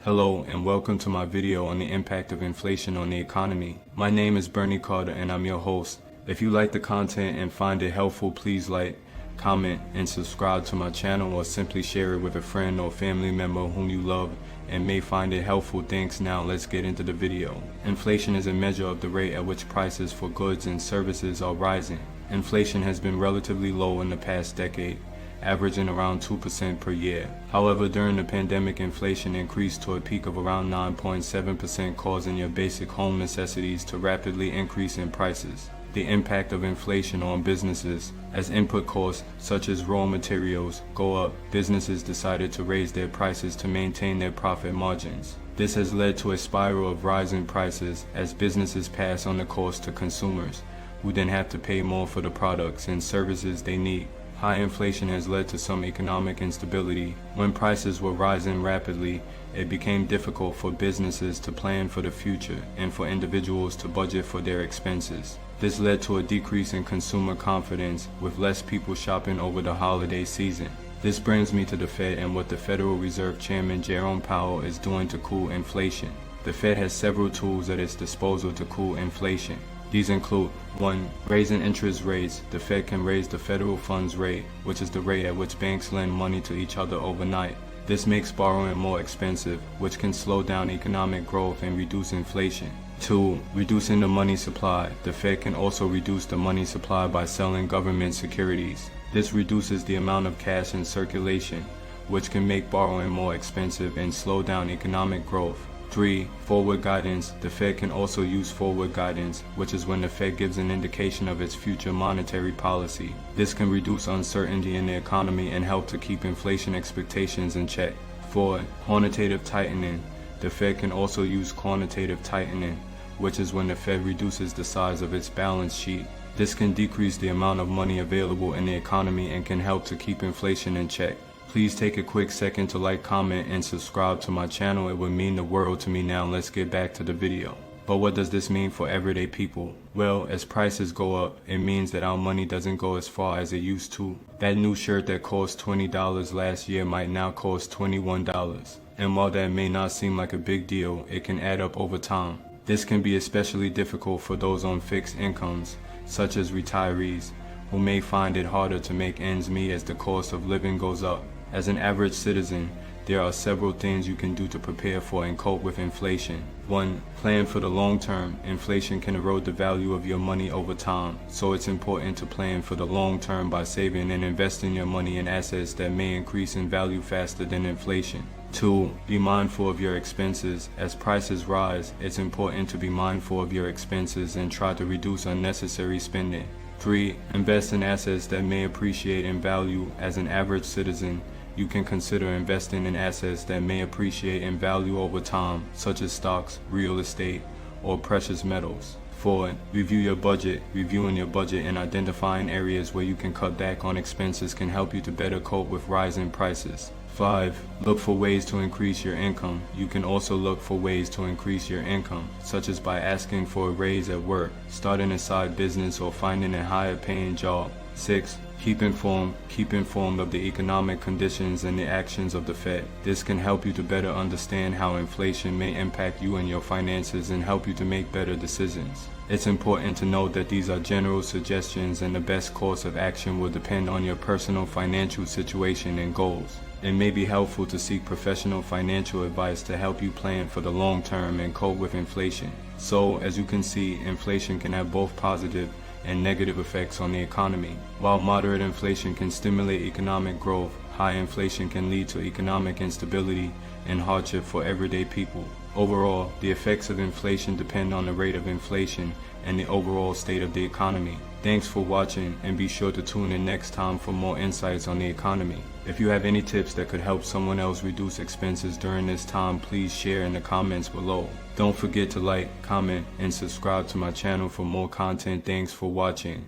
Hello and welcome to my video on the impact of inflation on the economy. My name is Bernie Carter and I'm your host. If you like the content and find it helpful, please like, comment, and subscribe to my channel, or simply share it with a friend or family member whom you love and may find it helpful. Thanks. Now let's get into the video. Inflation is a measure of the rate at which prices for goods and services are rising. Inflation has been relatively low in the past decade, averaging around 2% per year. However, during the pandemic, inflation increased to a peak of around 9.7%, causing your basic home necessities to rapidly increase in prices. The impact of inflation on businesses: as input costs such as raw materials go up, businesses decided to raise their prices to maintain their profit margins. This has led to a spiral of rising prices as businesses pass on the cost to consumers, who then have to pay more for the products and services they need. High inflation has led to some economic instability. When prices were rising rapidly, it became difficult for businesses to plan for the future and for individuals to budget for their expenses. This led to a decrease in consumer confidence, with less people shopping over the holiday season. This brings me to the Fed and what the Federal Reserve Chairman Jerome Powell is doing to cool inflation. The Fed has several tools at its disposal to cool inflation. These include: 1. Raising interest rates. The Fed can raise the federal funds rate, which is the rate at which banks lend money to each other overnight. This makes borrowing more expensive, which can slow down economic growth and reduce inflation. 2. Reducing the money supply. The Fed can also reduce the money supply by selling government securities. This reduces the amount of cash in circulation, which can make borrowing more expensive and slow down economic growth. 3. Forward guidance. The Fed can also use forward guidance, which is when the Fed gives an indication of its future monetary policy. This can reduce uncertainty in the economy and help to keep inflation expectations in check. 4. Quantitative tightening. The Fed can also use quantitative tightening, which is when the Fed reduces the size of its balance sheet. This can decrease the amount of money available in the economy and can help to keep inflation in check. Please take a quick second to like, comment, and subscribe to my channel. It would mean the world to me. Now let's get back to the video. But what does this mean for everyday people? Well, as prices go up, it means that our money doesn't go as far as it used to. That new shirt that cost $20 last year might now cost $21. And while that may not seem like a big deal, it can add up over time. This can be especially difficult for those on fixed incomes, such as retirees, who may find it harder to make ends meet as the cost of living goes up. As an average citizen, there are several things you can do to prepare for and cope with inflation. 1. Plan for the long term. Inflation can erode the value of your money over time, so it's important to plan for the long term by saving and investing your money in assets that may increase in value faster than inflation. 2. Be mindful of your expenses. As prices rise, it's important to be mindful of your expenses and try to reduce unnecessary spending. 3. Invest in assets that may appreciate in value. As an average citizen, you can consider investing in assets that may appreciate in value over time, such as stocks, real estate, or precious metals. 4. Review your budget. Reviewing your budget and identifying areas where you can cut back on expenses can help you to better cope with rising prices. 5. Look for ways to increase your income. You can also look for ways to increase your income, such as by asking for a raise at work, starting a side business, or finding a higher paying job. 6. Keep informed. Keep informed of the economic conditions and the actions of the Fed. This can help you to better understand how inflation may impact you and your finances and help you to make better decisions. It's important to note that these are general suggestions and the best course of action will depend on your personal financial situation and goals. It may be helpful to seek professional financial advice to help you plan for the long term and cope with inflation. So, as you can see, inflation can have both positive and negative effects on the economy. While moderate inflation can stimulate economic growth, high inflation can lead to economic instability and hardship for everyday people. Overall, the effects of inflation depend on the rate of inflation and the overall state of the economy. Thanks for watching, and be sure to tune in next time for more insights on the economy. If you have any tips that could help someone else reduce expenses during this time, please share in the comments below. Don't forget to like, comment, and subscribe to my channel for more content. Thanks for watching.